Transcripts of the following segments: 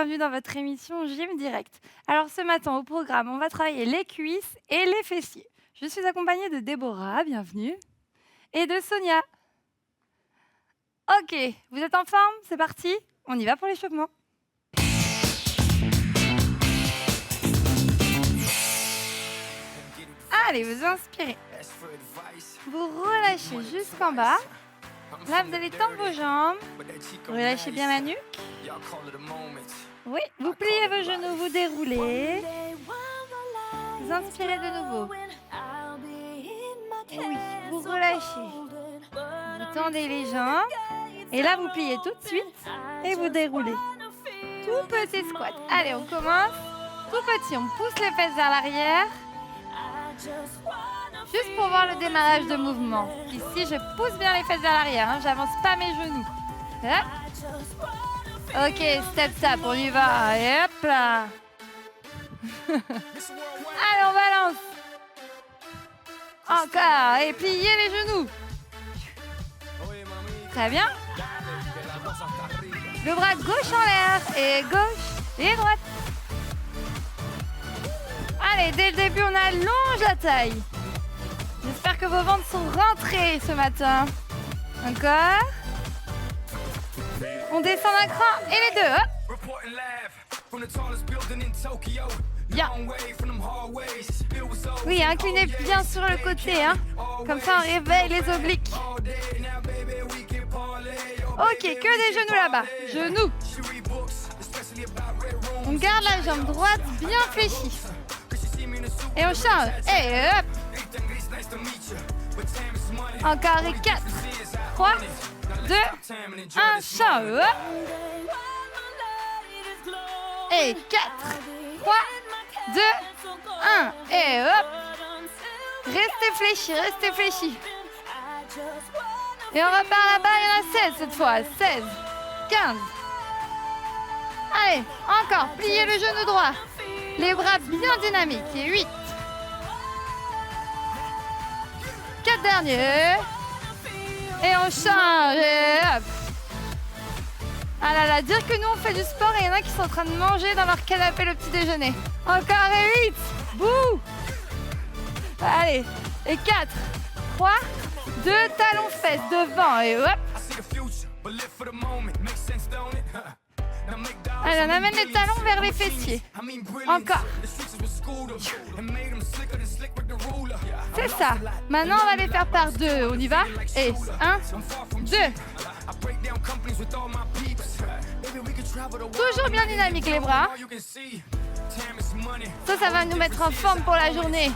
bienvenue dans votre émission Gym Direct. Alors ce matin au programme, on va travailler les cuisses et les fessiers. Je suis accompagnée de Déborah, bienvenue, et de Sonia. Ok, vous êtes en forme? C'est parti, on y va pour l'échauffement. Allez, vous inspirez. Vous relâchez jusqu'en bas. Là, vous allez tendre vos jambes. Relâchez bien la nuque. Oui, vous pliez vos genoux, vous déroulez. Vous inspirez de nouveau. Oui, vous relâchez. Vous tendez les jambes. Et là, vous pliez tout de suite et vous déroulez. Tout petit squat. Allez, on commence. Tout petit, on pousse les fesses vers l'arrière. Juste pour voir le démarrage de mouvement. Ici, je pousse bien les fesses vers l'arrière. J'avance pas mes genoux. Hop. Ok, step, on y va. Et hop là. Allez, on balance. Encore. Et pliez les genoux. Très bien. Le bras gauche en l'air. Et gauche et droite. Allez, dès le début, on allonge la taille. J'espère que vos ventres sont rentrés ce matin. Encore. On descend d'un cran et les deux. Hop. Bien. Oui, inclinez bien sur le côté. Comme ça, on réveille les obliques. Ok, que des genoux là-bas. Genoux. On garde la jambe droite bien fléchie. Et on change. Et hop. Encore et 4, 3, 2, 1, change. Hop. Et 4, 3, 2, 1. Et hop. Restez fléchis. Et on repart là-bas, il y en a 16 cette fois. 16, 15. Allez, encore, pliez le genou droit. Les bras bien dynamiques. Et 8. 4 derniers. Et on change. Et hop. Ah là là, dire que nous on fait du sport et il y en a qui sont en train de manger dans leur canapé le petit déjeuner. Encore et 8. Bouh. Allez. Et 4, 3, 2, talons fesses devant. Et hop. Allez, on amène les talons vers les fessiers. Encore. C'est ça. Maintenant, on va les faire par deux. On y va. Et 1, 2. Toujours bien dynamique les bras. Ça va nous mettre en forme pour la journée.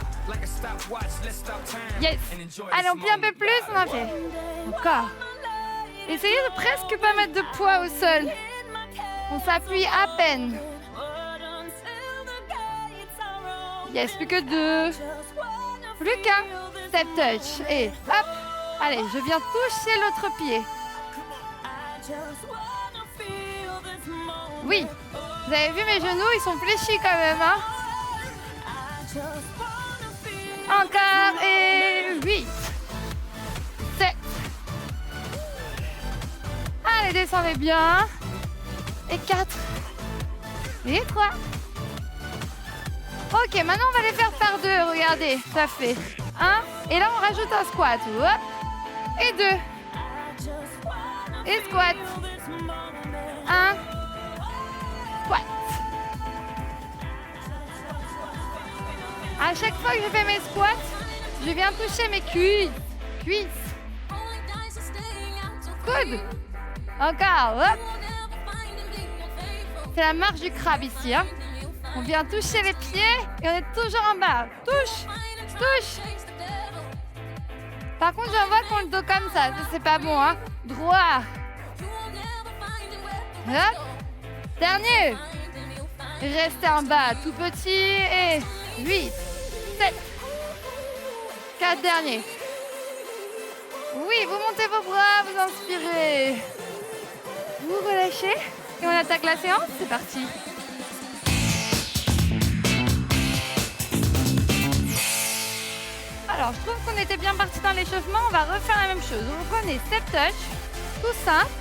Yes. Allez, on plie un peu plus. On a fait. Encore. Essayez de presque pas mettre de poids au sol. On s'appuie à peine. Yes, plus que 2. Plus qu'un. Step touch. Et hop. Allez, je viens toucher l'autre pied. Oui. Vous avez vu mes genoux, ils sont fléchis quand même. Encore et 8. 7. Allez, descendez bien. Et 4. Et 3. Ok, maintenant on va les faire par deux. Regardez, ça fait 1. Et là on rajoute un squat. Hop. Et 2. Et squat. 1. Squat. À chaque fois que je fais mes squats, je viens toucher mes cuisses. Coude. Encore. Hop. C'est la marche du crabe ici. On vient toucher les pieds et on est toujours en bas. Touche. Par contre, j'en vois qu'on le dos comme ça. Ça, c'est pas bon. Droit. Hop. Dernier. Restez en bas, tout petit. Et 8, 7. 4 derniers. Oui, vous montez vos bras, vous inspirez. Vous relâchez. Et on attaque la séance. C'est parti. Alors, je trouve qu'on était bien parti dans l'échauffement. On va refaire la même chose. Vous prenez step touch, tout simple.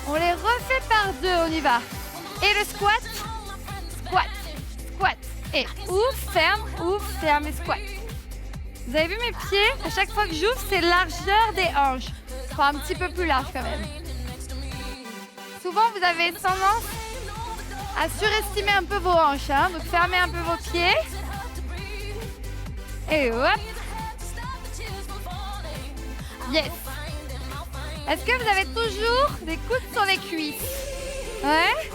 On les refait par 2, on y va. Et le squat. Squat, squat. Et ouvre, ferme et squat. Vous avez vu mes pieds? À chaque fois que j'ouvre, c'est largeur des hanches. Enfin, un petit peu plus large quand même. Souvent, vous avez tendance à surestimer un peu vos hanches. Hein? Donc, fermez un peu vos pieds. Et hop. Yes. Est-ce que vous avez toujours des coudes sur les cuisses? Ouais.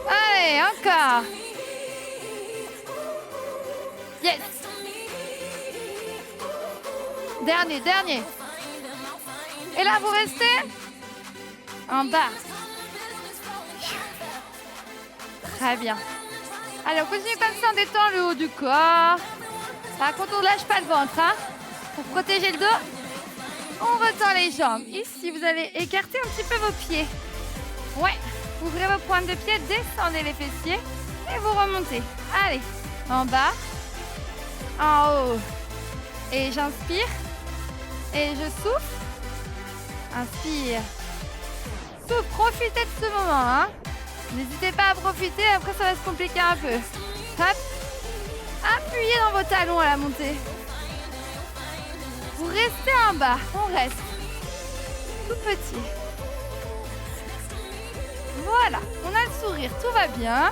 Allez, encore. Yes. Dernier. Et là, vous restez en bas. Très bien. Allez, on continue comme ça, on détend le haut du corps. Par contre, on ne lâche pas le ventre. Hein. Pour protéger le dos, on retend les jambes. Ici, vous allez écarter un petit peu vos pieds. Ouais. Ouvrez vos pointes de pied, descendez les fessiers et vous remontez. Allez, en bas, en haut. Et j'inspire. Et je souffle. Inspire. Souffle, profitez de ce moment. Hein. N'hésitez pas à profiter, après ça va se compliquer un peu. Hop. Appuyez dans vos talons à la montée. Vous restez en bas, on reste. Tout petit. Voilà, on a le sourire, tout va bien.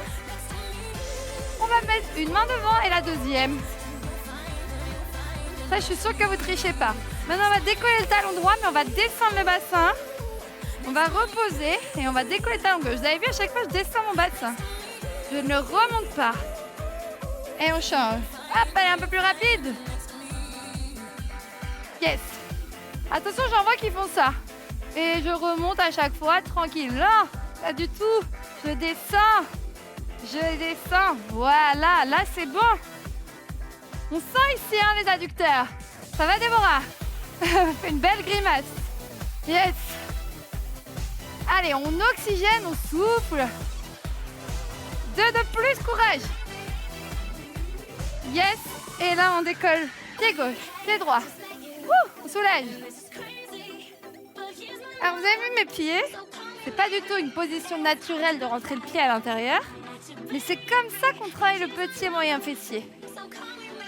On va mettre une main devant et la deuxième. Ça, je suis sûre que vous ne trichez pas. Maintenant, on va décoller le talon droit, mais on va descendre le bassin. On va reposer et on va décoller le talon gauche. Vous avez vu, à chaque fois, je descends mon bassin. Je ne remonte pas. Et on change. Hop, elle est un peu plus rapide. Yes. Attention, j'en vois qui font ça. Et je remonte à chaque fois, tranquille. Non, pas du tout. Je descends. Voilà, là, c'est bon. On sent ici, hein, les adducteurs. Ça va, Déborah? Fais une belle grimace. Yes. Allez, on oxygène, on souffle. 2 de plus, courage. Yes. Et là, on décolle. Pied gauche, pied droit. On soulage. Alors, vous avez vu mes pieds? C'est pas du tout une position naturelle de rentrer le pied à l'intérieur. Mais c'est comme ça qu'on travaille le petit et moyen fessier.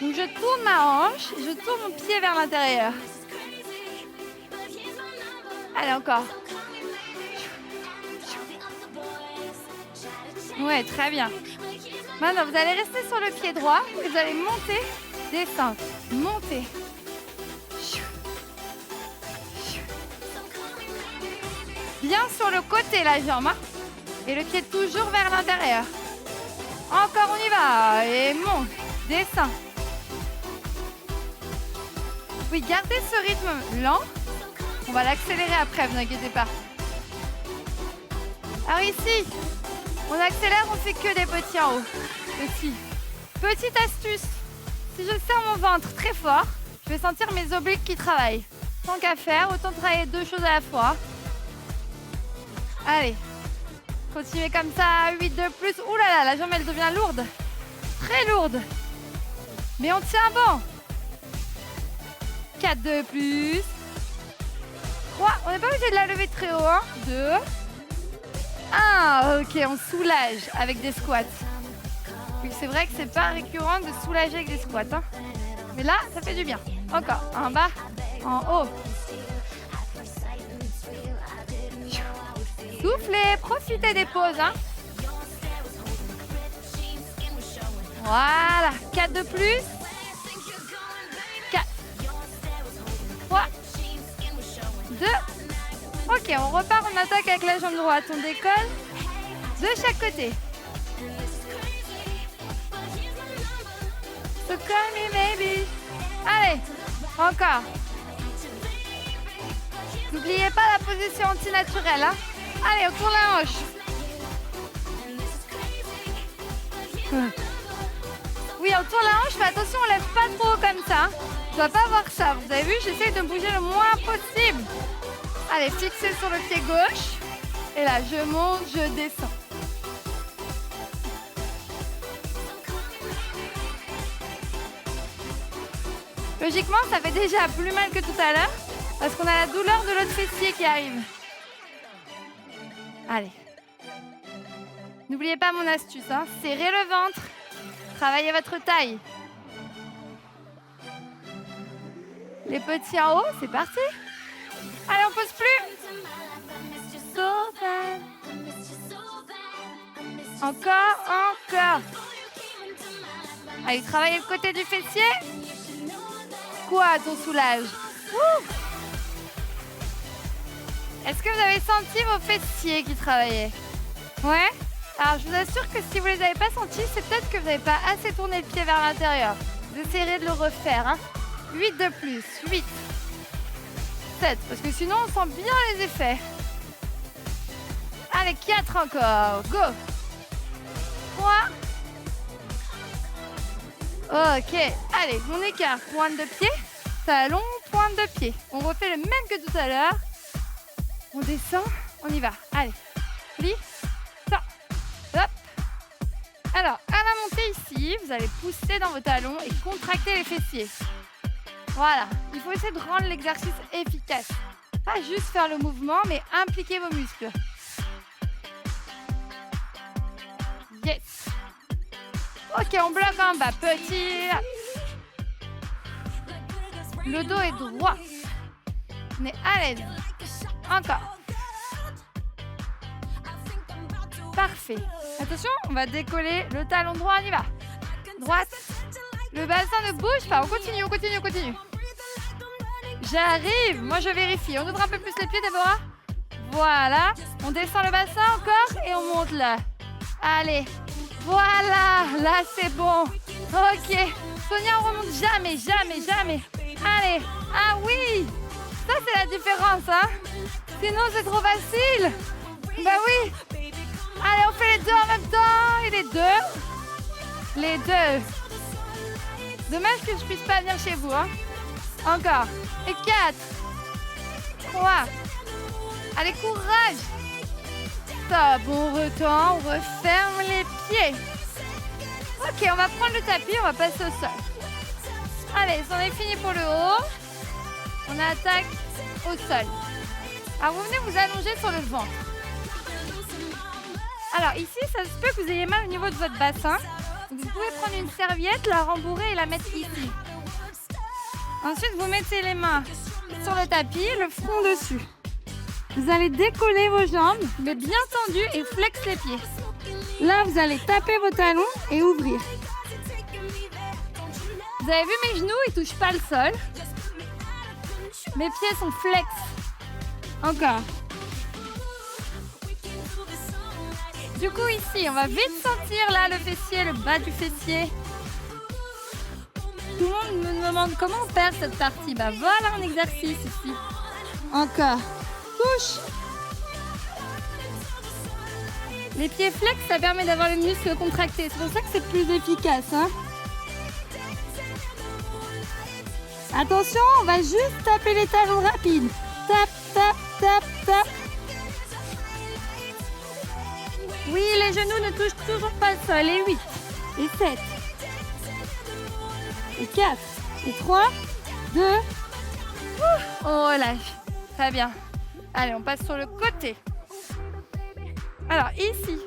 Donc, je tourne ma hanche et je tourne mon pied vers l'intérieur. Allez, encore. Ouais, très bien. Maintenant, vous allez rester sur le pied droit et vous allez monter, descendre, monter. Bien sur le côté, la jambe. Hein. Et le pied toujours vers l'intérieur. Encore, on y va. Et monte, descend. Oui, gardez ce rythme lent. On va l'accélérer après, vous inquiétez pas. Alors ici, on accélère, on fait que des petits en haut. Aussi. Petite astuce, si je serre mon ventre très fort, je vais sentir mes obliques qui travaillent. Tant qu'à faire, autant travailler 2 choses à la fois. Allez, continuez comme ça, 8 de plus. Ouh là là, la jambe elle devient lourde, très lourde. Mais on tient bon. 4 de plus. 3, on n'est pas obligé de la lever très haut. 2. 1, ok, on soulage avec des squats. Oui, c'est vrai que c'est pas récurrent de soulager avec des squats. Hein. Mais là, ça fait du bien. Encore, en bas, en haut. Soufflez, profitez des pauses. Hein. Voilà, 4 de plus. 4. 3. 2. Ok, on repart, on attaque avec la jambe droite. On décolle de chaque côté. So call me baby. Allez, encore. N'oubliez pas la position antinaturelle. Hein. Allez, on tourne la hanche. Oui, on tourne la hanche, mais attention, on lève pas trop comme ça. Je dois pas voir ça. Vous avez vu, j'essaie de bouger le moins possible. Allez, fixez sur le pied gauche. Et là, je monte, je descends. Logiquement, ça fait déjà plus mal que tout à l'heure parce qu'on a la douleur de l'autre fessier qui arrive. Allez. N'oubliez pas mon astuce, hein. Serrez le ventre. Travaillez votre taille. Les petits en haut, c'est parti. Allez, on pose plus. So bad. Encore. Allez, travaillez le côté du fessier. Quoi, ton soulage? Ouh. Est-ce que vous avez senti vos fessiers qui travaillaient? Ouais. Alors, je vous assure que si vous ne les avez pas sentis, c'est peut-être que vous n'avez pas assez tourné le pied vers l'intérieur. Vous essayerez de le refaire. Hein. 8 de plus. 8. 7. Parce que sinon, on sent bien les effets. Allez, 4 encore. Go. 3. Ok. Allez, on écart. Pointe de pied. Talon, pointe de pied. On refait le même que tout à l'heure. On descend. On y va. Allez. Plie. Hop. Alors, à la montée ici, vous allez pousser dans vos talons et contracter les fessiers. Voilà. Il faut essayer de rendre l'exercice efficace. Pas juste faire le mouvement, mais impliquer vos muscles. Yes. Ok, on bloque en bas. Petit. Le dos est droit. On est à l'aise. Encore. Parfait. Attention, on va décoller le talon droit, on y va. Droite. Le bassin ne bouge pas. On continue. J'arrive. Moi, je vérifie. On ouvre un peu plus les pieds, Déborah. Voilà. On descend le bassin encore et on monte là. Allez. Voilà. Là, c'est bon. Ok. Sonia, on remonte jamais. Allez. Ah oui. Ça, c'est la différence, hein. Sinon, c'est trop facile. Bah oui. Allez, on fait les deux en même temps. Et les deux. Dommage que je puisse pas venir chez vous. Hein. Encore. Et 4. 3. Allez, courage. Stop. On retend. On referme les pieds. Ok, on va prendre le tapis. On va passer au sol. Allez, c'en est fini pour le haut. On attaque au sol. Alors, vous venez vous allonger sur le ventre. Alors ici, ça se peut que vous ayez mal au niveau de votre bassin. Donc, vous pouvez prendre une serviette, la rembourrer et la mettre ici. Ensuite, vous mettez les mains sur le tapis, le front dessus. Vous allez décoller vos jambes, mais bien tendues et flex les pieds. Là, vous allez taper vos talons et ouvrir. Vous avez vu mes genoux, ils ne touchent pas le sol. Mes pieds sont flex. Encore. Du coup, ici, on va vite sentir là le fessier, le bas du fessier. Tout le monde me demande comment on perd cette partie. Bah voilà un exercice ici. Encore. Couche. Les pieds flex, ça permet d'avoir les muscles contractés. C'est pour ça que c'est plus efficace. Hein. Attention, on va juste taper les talons rapides. Tap, tap, tap, tap. Oui, les genoux ne touchent toujours pas le sol. Et 8, et 7, et 4, et 3, 2. On relâche. Très bien. Allez, on passe sur le côté. Alors, ici,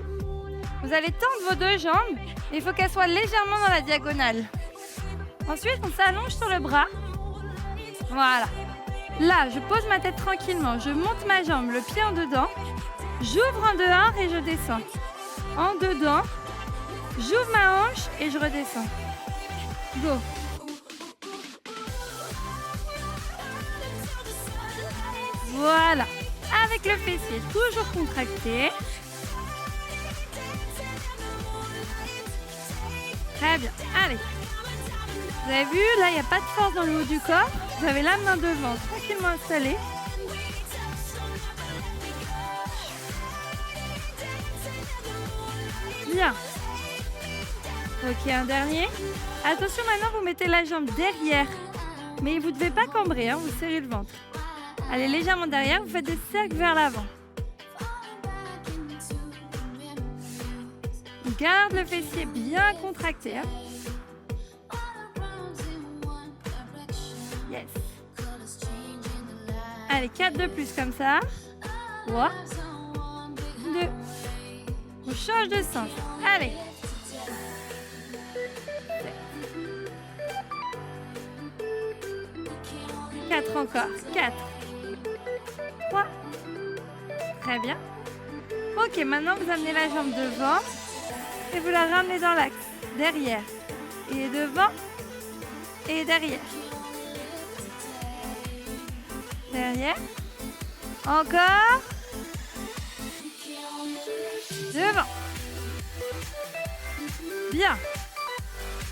vous allez tendre vos deux jambes. Il faut qu'elles soient légèrement dans la diagonale. Ensuite, on s'allonge sur le bras. Voilà. Là, je pose ma tête tranquillement. Je monte ma jambe, le pied en dedans. J'ouvre en dehors et je descends. En dedans. J'ouvre ma hanche et je redescends. Go. Voilà. Avec le fessier toujours contracté. Très bien. Allez. Vous avez vu, là, il n'y a pas de force dans le haut du corps. Vous avez la main devant, tranquillement installée. Bien. Ok, un dernier. Attention, maintenant, vous mettez la jambe derrière. Mais vous ne devez pas cambrer, hein, vous serrez le ventre. Allez légèrement derrière, vous faites des cercles vers l'avant. Garde le fessier bien contracté. Hein. Yes. Allez, 4 de plus comme ça. 3, 2, 2. On change de sens. Allez. 4 encore. 4. 3. Très bien. Ok, maintenant vous amenez la jambe devant et vous la ramenez dans l'axe. Derrière. Et devant et derrière. Derrière. Encore. Devant. Bien.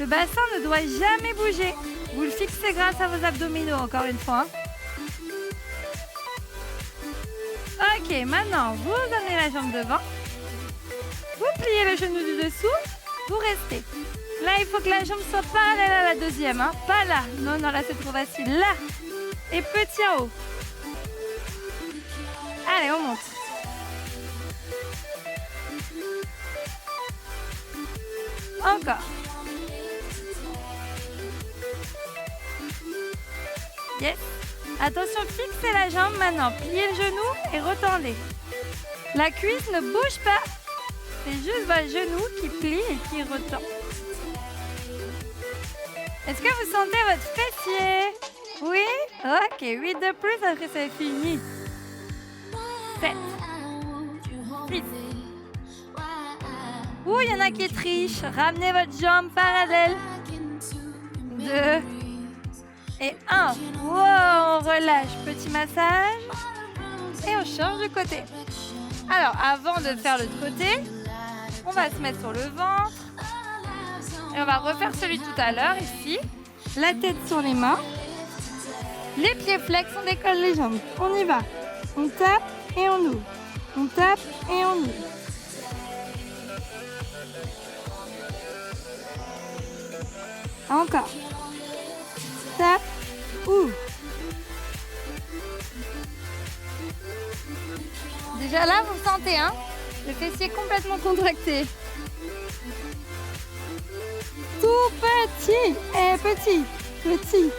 Le bassin ne doit jamais bouger. Vous le fixez grâce à vos abdominaux, encore une fois. Ok, maintenant, vous amenez la jambe devant. Vous pliez le genou du dessous. Vous restez. Là, il faut que la jambe soit parallèle à la deuxième. Hein. Pas là. Non, non, là, c'est trop facile. Là. Et petit en haut. Allez, on monte. Encore. Yes. Attention, fixez la jambe maintenant. Pliez le genou et retendez. La cuisse ne bouge pas. C'est juste votre genou qui plie et qui retend. Est-ce que vous sentez votre fessier? Oui? Ok, 8 de plus, après c'est fini. 7. 6. Ouh, il y en a qui trichent. Ramenez votre jambe parallèle. 2. Et 1. Wow, on relâche. Petit massage. Et on change de côté. Alors, avant de faire l'autre côté, on va se mettre sur le ventre. Et on va refaire celui de tout à l'heure, ici. La tête sur les mains. Les pieds flex, on décolle les jambes. On y va. On tape et on ouvre. On tape et on ouvre. Encore. Tape, ouvre. Déjà là, vous sentez, hein, le fessier complètement contracté. Tout petit, et petit, petit.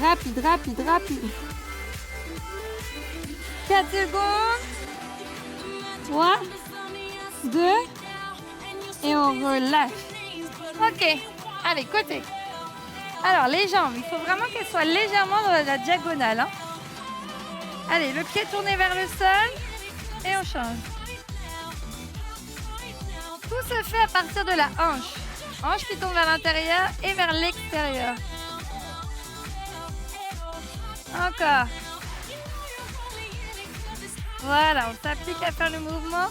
Rapide, rapide, rapide. 4 secondes. 3, 2, et on relâche. Ok, allez, côté. Alors, les jambes, il faut vraiment qu'elles soient légèrement dans la diagonale. Hein. Allez, le pied tourné vers le sol, et on change. Tout se fait à partir de la hanche. Hanche qui tombe vers l'intérieur et vers l'extérieur. Encore. Voilà, on s'applique à faire le mouvement.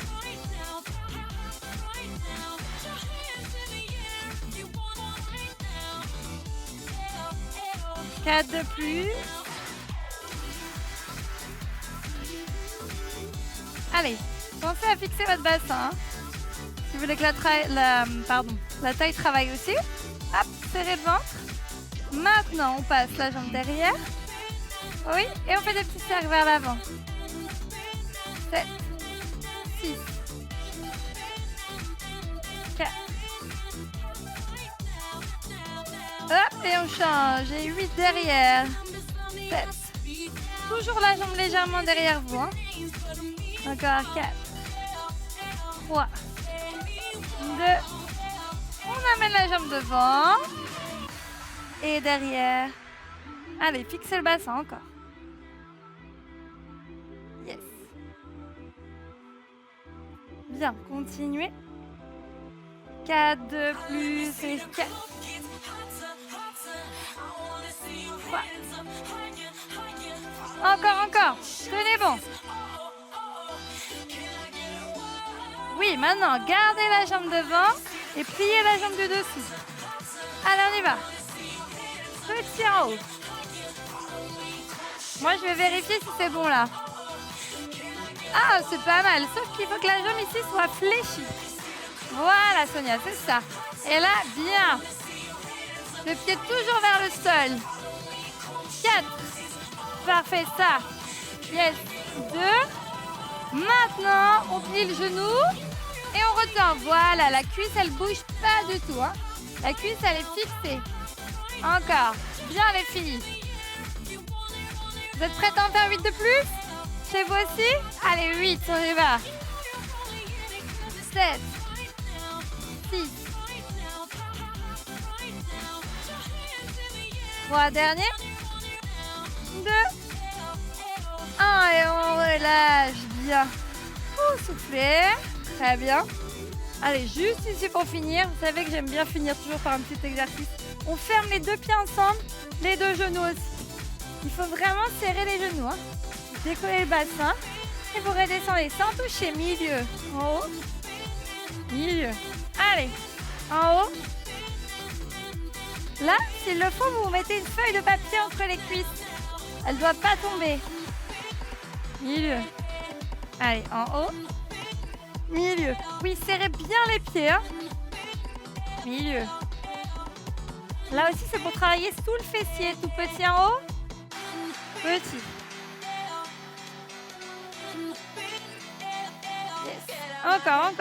Quatre de plus. Allez, pensez à fixer votre bassin. Hein. Si vous voulez que la taille travaille aussi. Hop, serrez le ventre. Maintenant, on passe la jambe derrière. Oui, et on fait des petits cercles vers l'avant. 7, 6, 4. Hop, et on change. Et 8 derrière. 7. Toujours la jambe légèrement derrière vous. Hein. Encore 4. 3. 2. On amène la jambe devant. Et derrière. Allez, fixez le bassin encore. Yes. Bien, continuez. 4 de plus et 4. 3. Encore. Tenez bon. Oui, maintenant, gardez la jambe devant et pliez la jambe du dessous. Allez, on y va. Petit en haut. Moi, je vais vérifier si c'est bon là. Ah, c'est pas mal. Sauf qu'il faut que la jambe ici soit fléchie. Voilà, Sonia, c'est ça. Et là, bien. Le pied toujours vers le sol. 4. Parfait, ça. Yes. 2. Maintenant, on plie le genou et on retend. Voilà, la cuisse, elle bouge pas du tout. Hein. La cuisse, elle est fixée. Encore. Bien les filles. Vous êtes prêtes à en faire 8 de plus? Chez vous aussi? Allez, 8, on y va. 7, 6, 3 derniers. 2, 1 et on relâche. Bien. Soufflez. Très bien. Allez, juste ici pour finir. Vous savez que j'aime bien finir toujours par un petit exercice. On ferme les deux pieds ensemble, les deux genoux aussi. Il faut vraiment serrer les genoux. Décollez le bassin et vous redescendez sans toucher. Milieu. En haut. Milieu. Allez. En haut. Là, s'il le faut, vous mettez une feuille de papier entre les cuisses. Elle ne doit pas tomber. Milieu. Allez, en haut. Milieu. Oui, serrez bien les pieds. Milieu. Là aussi, c'est pour travailler sous le fessier. Tout petit en haut. Petit. Yes. Encore.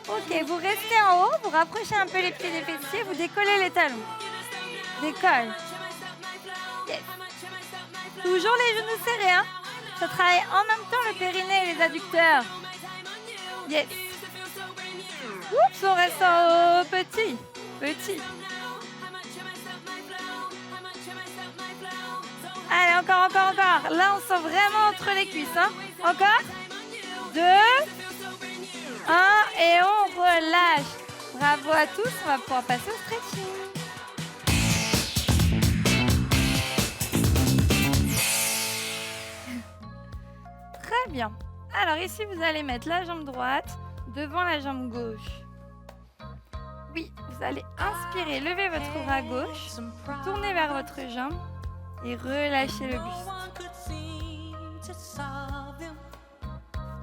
Ok, vous restez en haut. Vous rapprochez un peu les pieds des fessiers. Vous décollez les talons. Décolle. Yes. Toujours les genoux serrés. Ça travaille en même temps le périnée et les adducteurs. Yes. Oups, on reste en haut. Petit. Allez, encore. Là, on sent vraiment entre les cuisses. Encore. 2, 1 et on relâche. Bravo à tous. On va pouvoir passer au stretching. Très bien. Alors ici, vous allez mettre la jambe droite devant la jambe gauche. Oui, vous allez inspirer, lever votre bras gauche, tournez vers votre jambe et relâchez le buste.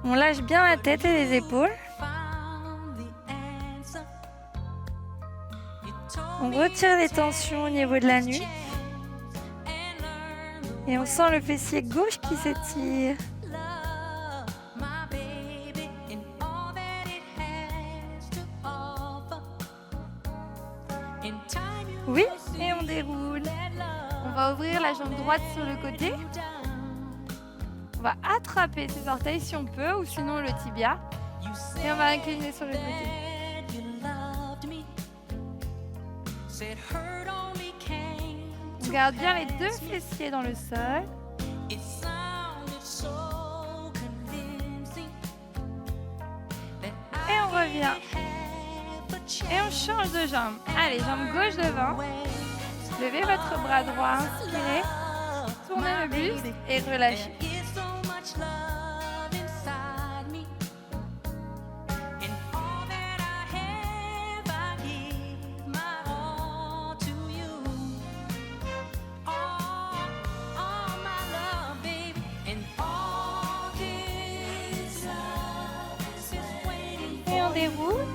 On lâche bien la tête et les épaules. On retire les tensions au niveau de la nuque. Et on sent le fessier gauche qui s'étire. Oui, et on déroule. On va ouvrir la jambe droite sur le côté. On va attraper ses orteils si on peut, ou sinon le tibia. Et on va incliner sur le côté. On garde bien les deux fessiers dans le sol. Et on revient. Et on change de jambe. Allez, jambe gauche devant. Levez votre bras droit, inspirez. Tournez le buste et relâchez. Et on déroule.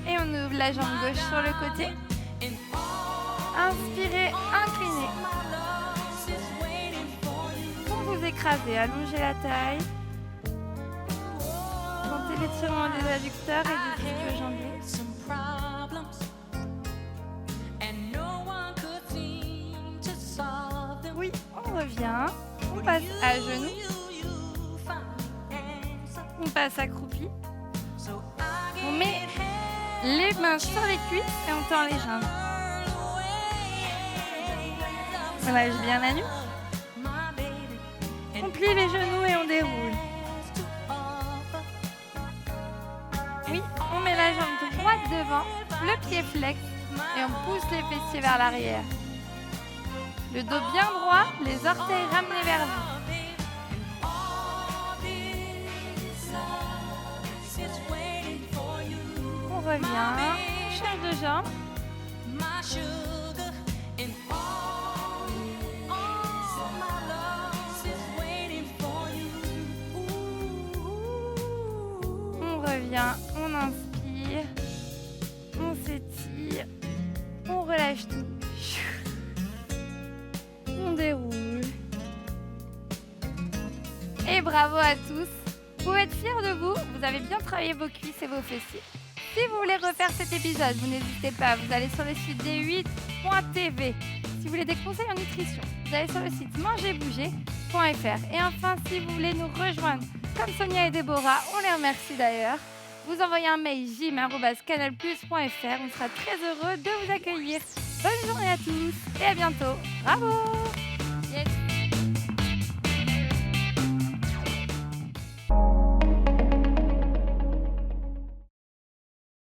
Et on ouvre la jambe gauche sur le côté. Inspirez, inclinez. Pour vous écraser, allongez la taille. Sentez l'étirement des adducteurs et des ischio-jambiers. Oui, on revient. On passe à genoux. On passe accroupi. On met les mains sur les cuisses et on tend les jambes. On lâche bien la nuque. On plie les genoux et on déroule. Oui, on met la jambe droite devant, le pied flex et on pousse les fessiers vers l'arrière. Le dos bien droit, les orteils ramenés vers vous. On revient, change de jambe. On revient, on inspire, on s'étire, on relâche tout. On déroule. Et bravo à tous. Vous pouvez être fiers de vous. Vous avez bien travaillé vos cuisses et vos fessiers. Si vous voulez refaire cet épisode, vous n'hésitez pas, vous allez sur le site d8.tv. Si vous voulez des conseils en nutrition, vous allez sur le site mangerbouger.fr. Et enfin, si vous voulez nous rejoindre, comme Sonia et Déborah, on les remercie d'ailleurs, vous envoyez un mail jim@canalplus.fr. On sera très heureux de vous accueillir. Bonne journée à tous et à bientôt. Bravo! Yes.